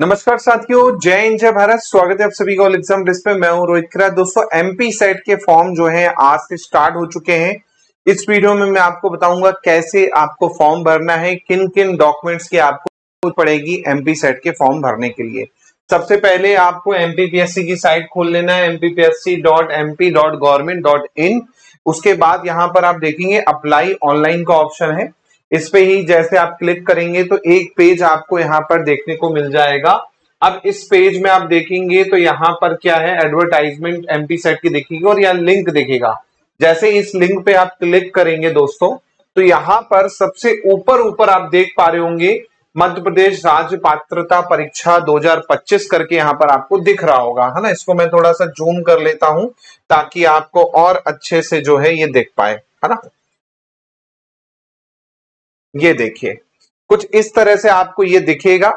नमस्कार साथियों, जय हिंद जय भारत। स्वागत है आप सभी का ऑल एग्जाम डिस्क पे। मैं हूं रोहित खरा। दोस्तों, एमपी सेट के फॉर्म जो हैं आज से स्टार्ट हो चुके हैं। इस वीडियो में मैं आपको बताऊंगा कैसे आपको फॉर्म भरना है, किन किन डॉक्यूमेंट्स की आपको जरूरत पड़ेगी एमपी सेट के फॉर्म भरने के लिए। सबसे पहले आपको एमपीपीएससी की साइट खोल लेना है, mpsc.mp.government.in। उसके बाद यहाँ पर आप देखेंगे अप्लाई ऑनलाइन का ऑप्शन है। इस पे ही जैसे आप क्लिक करेंगे तो एक पेज आपको यहाँ पर देखने को मिल जाएगा। अब इस पेज में आप देखेंगे तो यहाँ पर क्या है, एडवर्टाइजमेंट एमपी सेट की दिखेगी और यहाँ लिंक दिखेगा। जैसे इस लिंक पे आप क्लिक करेंगे दोस्तों, तो यहाँ पर सबसे ऊपर आप देख पा रहे होंगे मध्य प्रदेश राज्य पात्रता परीक्षा 2025 करके यहाँ पर आपको दिख रहा होगा, है ना। इसको मैं थोड़ा सा जूम कर लेता हूं ताकि आपको और अच्छे से जो है ये दिख पाए, है ना। ये देखिए कुछ इस तरह से आपको ये दिखेगा,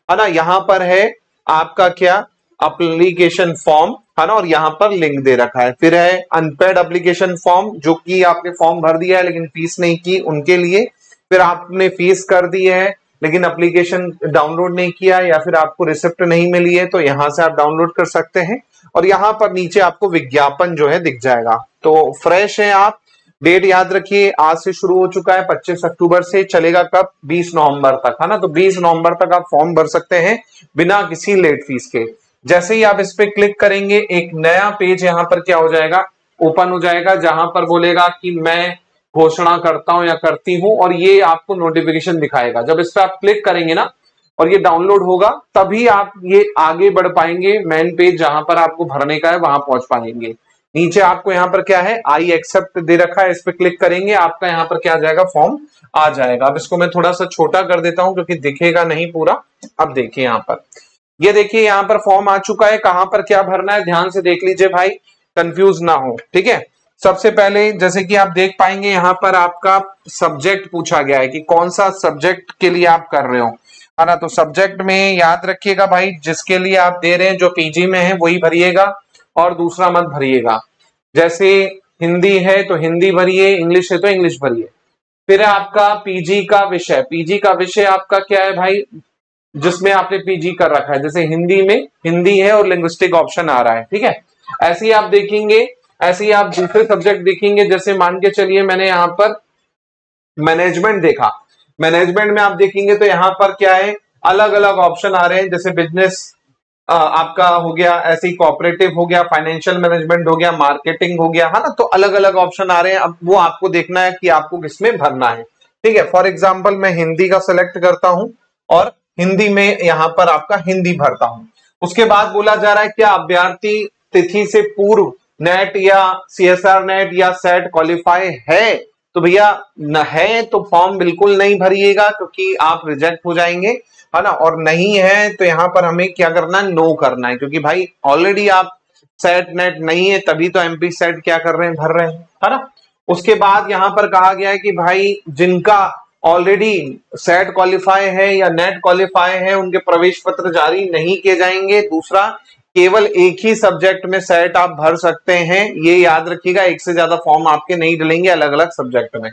है ना। यहाँ पर है आपका क्या, एप्लीकेशन फॉर्म, है ना, और यहाँ पर लिंक दे रखा है। फिर है अनपेड एप्लीकेशन फॉर्म, जो कि आपने फॉर्म भर दिया है लेकिन फीस नहीं की उनके लिए। फिर आपने फीस कर दी है लेकिन एप्लीकेशन डाउनलोड नहीं किया या फिर आपको रिसिप्ट नहीं मिली है, तो यहाँ से आप डाउनलोड कर सकते हैं। और यहाँ पर नीचे आपको विज्ञापन जो है दिख जाएगा। तो फ्रेश है आप, डेट याद रखिए, आज से शुरू हो चुका है, 25 अक्टूबर से चलेगा कब, 20 नवंबर तक, है ना। तो 20 नवंबर तक आप फॉर्म भर सकते हैं बिना किसी लेट फीस के। जैसे ही आप इस पे क्लिक करेंगे एक नया पेज यहाँ पर क्या हो जाएगा, ओपन हो जाएगा, जहां पर बोलेगा कि मैं घोषणा करता हूं या करती हूं, और ये आपको नोटिफिकेशन दिखाएगा। जब इस पे आप क्लिक करेंगे ना और ये डाउनलोड होगा तभी आप ये आगे बढ़ पाएंगे, मेन पेज जहां पर आपको भरने का है वहां पहुंच पाएंगे। नीचे आपको यहाँ पर क्या है, आई एक्सेप्ट दे रखा है, इस पे क्लिक करेंगे आपका यहाँ पर क्या आ जाएगा, फॉर्म आ जाएगा। अब इसको मैं थोड़ा सा छोटा कर देता हूं क्योंकि दिखेगा नहीं पूरा। अब देखिए यहाँ पर, ये देखिए यहाँ पर फॉर्म आ चुका है। कहां पर क्या भरना है ध्यान से देख लीजिए भाई, कंफ्यूज ना हो, ठीक है। सबसे पहले जैसे कि आप देख पाएंगे यहाँ पर आपका सब्जेक्ट पूछा गया है कि कौन सा सब्जेक्ट के लिए आप कर रहे हो, है ना। तो सब्जेक्ट में याद रखिएगा भाई, जिसके लिए आप दे रहे हैं, जो पीजी में है वही भरिएगा और दूसरा मत भरिएगा। जैसे हिंदी है तो हिंदी भरिए, इंग्लिश है तो इंग्लिश भरिए। फिर आपका पीजी का विषय, पीजी का विषय आपका क्या है भाई, जिसमें आपने पीजी कर रखा है। जैसे हिंदी में हिंदी है और लिंग्विस्टिक ऑप्शन आ रहा है, ठीक है। ऐसे ही आप देखेंगे, ऐसे ही आप दूसरे सब्जेक्ट देखेंगे। जैसे मान के चलिए मैंने यहाँ पर मैनेजमेंट देखा, मैनेजमेंट में आप देखेंगे तो यहाँ पर क्या है, अलग अलग ऑप्शन आ रहे हैं। जैसे बिजनेस आपका हो गया, ऐसे ही कोऑपरेटिव हो गया, फाइनेंशियल मैनेजमेंट हो गया, मार्केटिंग हो गया, है ना। तो अलग अलग ऑप्शन आ रहे हैं। अब वो आपको देखना है कि आपको किसमें भरना है, ठीक है। फॉर एग्जाम्पल मैं हिंदी का सिलेक्ट करता हूं और हिंदी में यहाँ पर आपका हिंदी भरता हूं। उसके बाद बोला जा रहा है क्या अभ्यर्थी तिथि से पूर्व नेट या सीएसआर नेट या सेट क्वालिफाई है, तो भैया न है तो फॉर्म बिल्कुल नहीं भरिएगा क्योंकि आप रिजेक्ट हो जाएंगे, है ना। और नहीं है तो यहाँ पर हमें क्या करना है, नो करना है, क्योंकि भाई ऑलरेडी आप सेट नेट नहीं है तभी तो एमपी सेट क्या कर रहे हैं, भर रहे हैं, है ना। उसके बाद यहाँ पर कहा गया है कि भाई जिनका ऑलरेडी सेट क्वालिफाई है या नेट क्वालिफाई है उनके प्रवेश पत्र जारी नहीं किए जाएंगे। दूसरा, केवल एक ही सब्जेक्ट में सेट आप भर सकते हैं, ये याद रखिएगा, एक से ज्यादा फॉर्म आपके नहीं डलेंगे अलग अलग सब्जेक्ट में।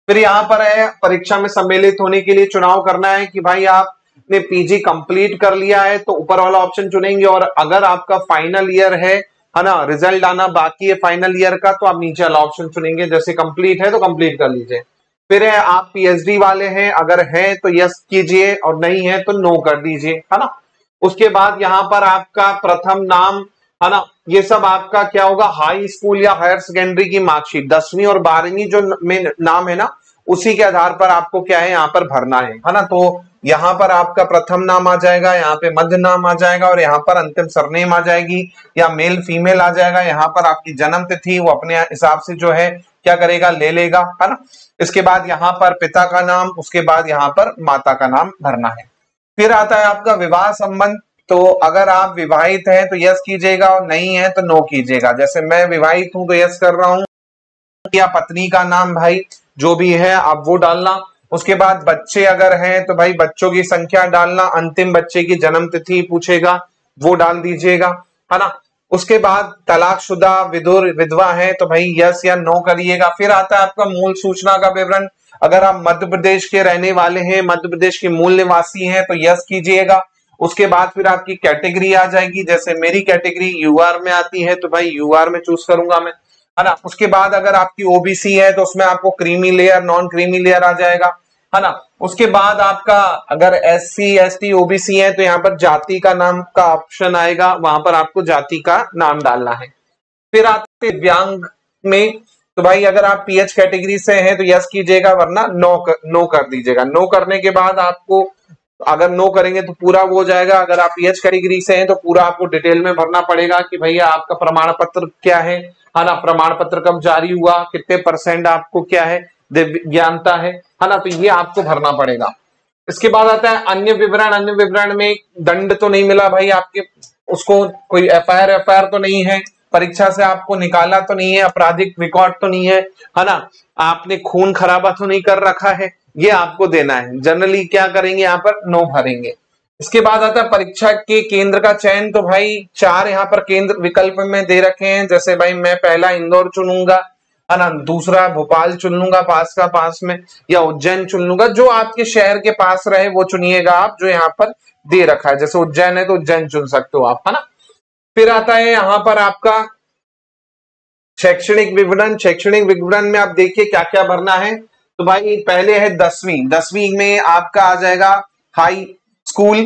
फिर यहाँ पर है परीक्षा में सम्मिलित होने के लिए चुनाव करना है कि भाई आपने पीजी कंप्लीट कर लिया है तो ऊपर वाला ऑप्शन चुनेंगे, और अगर आपका फाइनल ईयर है ना, रिजल्ट आना बाकी है फाइनल ईयर का, तो आप नीचे वाला ऑप्शन चुनेंगे। जैसे कंप्लीट है तो कंप्लीट कर लीजिए। फिर है आप पीएचडी वाले हैं, अगर है तो यस कीजिए और नहीं है तो नो कर दीजिए, है ना। उसके बाद यहाँ पर आपका प्रथम नाम, है ना, ये सब आपका क्या होगा, हाई स्कूल या हायर सेकेंडरी की मार्कशीट, 10वीं और 12वीं जो में नाम है ना, उसी के आधार पर आपको क्या है यहाँ पर भरना है ना। तो यहाँ पर आपका प्रथम नाम आ जाएगा, यहाँ पे मध्य नाम आ जाएगा और यहाँ पर अंतिम सरनेम आ जाएगी या मेल फीमेल आ जाएगा। यहाँ पर आपकी जन्म तिथि वो अपने हिसाब से जो है क्या करेगा, ले लेगा, है ना। इसके बाद यहाँ पर पिता का नाम, उसके बाद यहाँ पर माता का नाम भरना है। फिर आता है आपका विवाह संबंध, तो अगर आप विवाहित हैं तो यस कीजिएगा और नहीं है तो नो कीजिएगा। जैसे मैं विवाहित हूं तो यस कर रहा हूं, या पत्नी का नाम भाई जो भी है आप वो डालना। उसके बाद बच्चे अगर हैं तो भाई बच्चों की संख्या डालना, अंतिम बच्चे की जन्म तिथि पूछेगा वो डाल दीजिएगा, है ना। उसके बाद तलाकशुदा विधुर विधवा है तो भाई यस या नो करिएगा। फिर आता है आपका मूल सूचना का विवरण, अगर आप मध्य प्रदेश के रहने वाले हैं, मध्य प्रदेश के मूल निवासी हैं तो यस कीजिएगा। उसके बाद फिर आपकी कैटेगरी आ जाएगी, जैसे मेरी कैटेगरी यूआर में आती है तो भाई यूआर में चूज करूंगा मैं, है ना। उसके बाद अगर आपकी ओबीसी है तो उसमें आपको creamy layer, non creamy layer आ जाएगा, है ना। उसके बाद आपका अगर एससी एसटी ओबीसी है तो यहाँ पर जाति का नाम का ऑप्शन आएगा, वहां पर आपको जाति का नाम डालना है। फिर आते दिव्यांग में, तो भाई अगर आप पीएच कैटेगरी से हैं तो यस कीजिएगा, वरना नो कर दीजिएगा। नो करने के बाद आपको, अगर नो करेंगे तो पूरा वो हो जाएगा, अगर आप पीएच कैटेगरी से हैं तो पूरा आपको डिटेल में भरना पड़ेगा कि भैया आपका प्रमाण पत्र क्या है ना, प्रमाण पत्र कब जारी हुआ, कितने % आपको क्या है दिव्यांगता है ना, तो ये आपको भरना पड़ेगा। इसके बाद आता है अन्य विवरण। अन्य विवरण में दंड तो नहीं मिला भाई आपके, उसको कोई एफआईआर तो नहीं है, परीक्षा से आपको निकाला तो नहीं है, आपराधिक रिकॉर्ड तो नहीं है ना, आपने खून खराबा तो नहीं कर रखा है, ये आपको देना है। जनरली क्या करेंगे यहाँ पर, नो भरेंगे। इसके बाद आता है परीक्षा के केंद्र का चयन। तो भाई 4 यहाँ पर केंद्र विकल्प में दे रखे हैं, जैसे भाई मैं पहला इंदौर चुनूंगा, है ना, दूसरा भोपाल चुन लूंगा पास में, या उज्जैन चुन लूंगा, जो आपके शहर के पास रहे वो चुनिएगा आप, जो यहाँ पर दे रखा है। जैसे उज्जैन है तो उज्जैन चुन सकते हो आप, है ना। फिर आता है यहाँ पर आपका शैक्षणिक विवरण। शैक्षणिक विवरण में आप देखिए क्या क्या भरना है। तो भाई पहले है 10वीं में आपका आ जाएगा हाई स्कूल,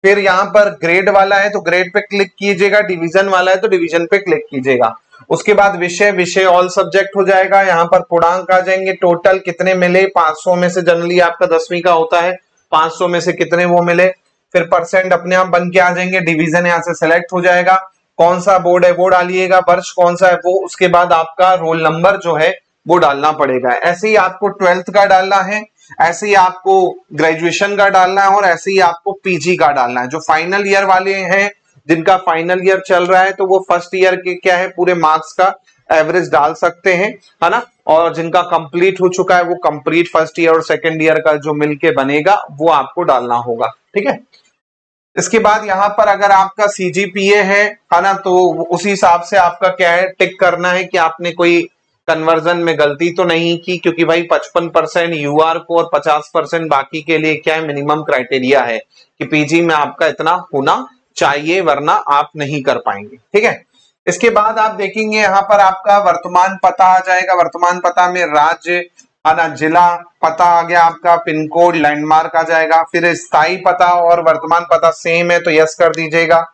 फिर यहाँ पर ग्रेड वाला है तो ग्रेड पे क्लिक कीजिएगा, डिवीजन वाला है तो डिवीजन पे क्लिक कीजिएगा। उसके बाद विषय ऑल सब्जेक्ट हो जाएगा। यहाँ पर पूर्णांक आ जाएंगे, टोटल कितने मिले, 500 में से जनरली आपका 10वीं का होता है, 500 में से कितने वो मिले। फिर % अपने आप बन के आ जाएंगे, डिवीजन यहाँ से सेलेक्ट हो जाएगा, कौन सा बोर्ड है वो डालिएगा, वर्ष कौन सा है वो, उसके बाद आपका रोल नंबर जो है वो डालना पड़ेगा। ऐसे ही आपको 12th का डालना है, ऐसे ही आपको ग्रेजुएशन का डालना है, और ऐसे ही आपको पीजी का डालना है। जो फाइनल ईयर वाले हैं, जिनका फाइनल ईयर चल रहा है, तो वो फर्स्ट ईयर के क्या है पूरे मार्क्स का एवरेज डाल सकते हैं, है ना। और जिनका कंप्लीट हो चुका है वो कंप्लीट फर्स्ट ईयर और सेकंड ईयर का जो मिलके बनेगा वो आपको डालना होगा, ठीक है। इसके बाद यहाँ पर अगर आपका सीजीपीए है ना, तो उसी हिसाब से आपका क्या है टिक करना है कि आपने कोई कन्वर्जन में गलती तो नहीं की, क्योंकि भाई 55% यूआर को और 50% बाकी के लिए क्या है मिनिमम क्राइटेरिया है कि पीजी में आपका इतना होना चाहिए, वरना आप नहीं कर पाएंगे, ठीक है। इसके बाद आप देखेंगे यहाँ पर आपका वर्तमान पता आ जाएगा। वर्तमान पता में राज्य, है ना, जिला पता आ गया आपका, पिन कोड, लैंडमार्क आ जाएगा। फिर स्थायी पता और वर्तमान पता सेम है तो यस कर दीजिएगा।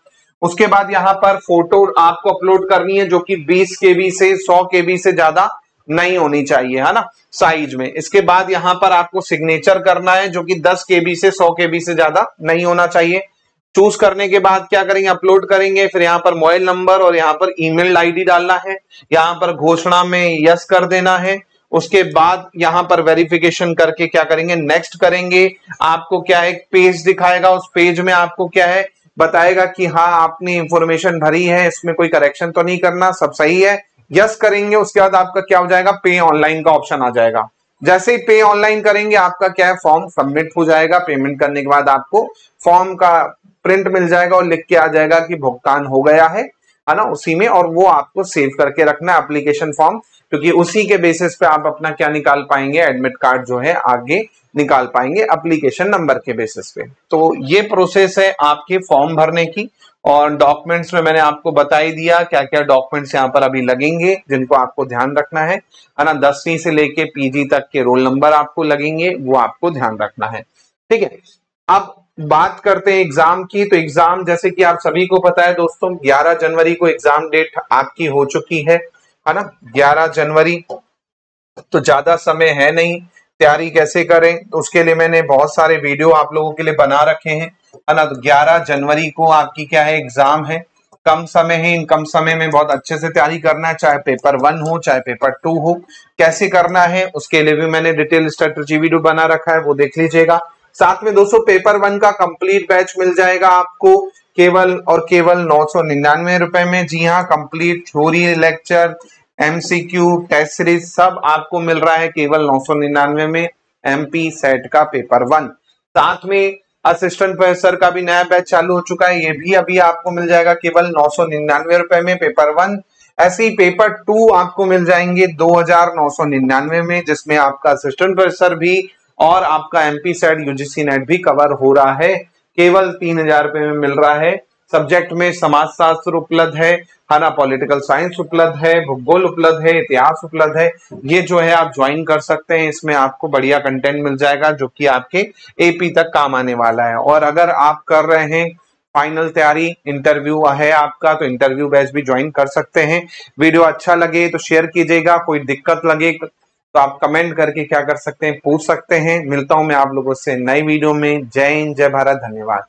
उसके बाद यहाँ पर फोटो आपको अपलोड करनी है, जो कि 20 KB से 100 KB से ज्यादा नहीं होनी चाहिए, है ना, साइज में। इसके बाद यहाँ पर आपको सिग्नेचर करना है, जो कि 10 KB से 100 KB से ज्यादा नहीं होना चाहिए। चूज करने के बाद क्या करेंगे, अपलोड करेंगे। फिर यहाँ पर मोबाइल नंबर और यहाँ पर ईमेल आईडी डालना है। यहाँ पर घोषणा में यस कर देना है। उसके बाद यहाँ पर वेरिफिकेशन करके क्या करेंगे, नेक्स्ट करेंगे। आपको क्या है एक पेज दिखाएगा, उस पेज में आपको क्या है बताएगा कि हाँ आपने इंफॉर्मेशन भरी है, इसमें कोई करेक्शन तो नहीं करना, सब सही है, यस करेंगे। उसके बाद आपका क्या हो जाएगा, पे ऑनलाइन का ऑप्शन आ जाएगा। जैसे ही पे ऑनलाइन करेंगे आपका क्या है फॉर्म सबमिट हो जाएगा। पेमेंट करने के बाद आपको फॉर्म का प्रिंट मिल जाएगा और लिख के आ जाएगा कि भुगतान हो गया है ना, उसी में। और वो आपको सेव करके रखना है एप्लीकेशन फॉर्म, क्योंकि उसी के बेसिस पे आप अपना क्या निकाल पाएंगे, एडमिट कार्ड जो है आगे निकाल पाएंगे एप्लीकेशन नंबर के बेसिस पे। तो ये प्रोसेस है आपके फॉर्म भरने की। और डॉक्यूमेंट्स में मैंने आपको बता ही दिया क्या क्या डॉक्यूमेंट्स यहाँ पर अभी लगेंगे, जिनको आपको ध्यान रखना है ना। 10वीं से लेके पीजी तक के रोल नंबर आपको लगेंगे, वो आपको ध्यान रखना है, ठीक है। अब बात करते हैं एग्जाम की। तो एग्जाम जैसे कि आप सभी को पता है दोस्तों, 11 जनवरी को एग्जाम डेट आपकी हो चुकी है ना, 11 जनवरी। तो ज्यादा समय है नहीं, तैयारी कैसे करें तो उसके लिए मैंने बहुत सारे वीडियो आप लोगों के लिए बना रखे हैं, है ना। तो 11 जनवरी को आपकी क्या है एग्जाम है, कम समय है, इन कम समय में बहुत अच्छे से तैयारी करना है, चाहे पेपर 1 हो चाहे पेपर 2 हो। कैसे करना है उसके लिए भी मैंने डिटेल स्ट्रेटजी वीडियो बना रखा है, वो देख लीजिएगा। साथ में दोस्तों पेपर 1 का कंप्लीट बैच मिल जाएगा आपको केवल और केवल 999 रुपए में। जी हाँ, complete theory, lecture, MCQ, test series सब आपको मिल रहा है केवल 999 में। एमपी सेट का पेपर 1, साथ में असिस्टेंट प्रोफेसर का भी नया बैच चालू हो चुका है, ये भी अभी आपको मिल जाएगा केवल 999 रुपए में पेपर 1। ऐसे ही पेपर 2 आपको मिल जाएंगे 2999 में, जिसमें आपका असिस्टेंट प्रोफेसर भी और आपका एमपी सेट यूजीसी नेट भी कवर हो रहा है केवल 3,000 रुपए में मिल रहा है। सब्जेक्ट में समाजशास्त्र उपलब्ध है ना, पॉलिटिकल साइंस उपलब्ध है, भूगोल उपलब्ध है, इतिहास उपलब्ध है। ये जो है आप ज्वाइन कर सकते हैं, इसमें आपको बढ़िया कंटेंट मिल जाएगा जो कि आपके एपी तक काम आने वाला है। और अगर आप कर रहे हैं फाइनल तैयारी, इंटरव्यू है आपका, तो इंटरव्यू बैच भी ज्वाइन कर सकते हैं। वीडियो अच्छा लगे तो शेयर कीजिएगा, कोई दिक्कत लगे तो आप कमेंट करके क्या कर सकते हैं, पूछ सकते हैं। मिलता हूं मैं आप लोगों से नई वीडियो में। जय हिंद, जय भारत, धन्यवाद।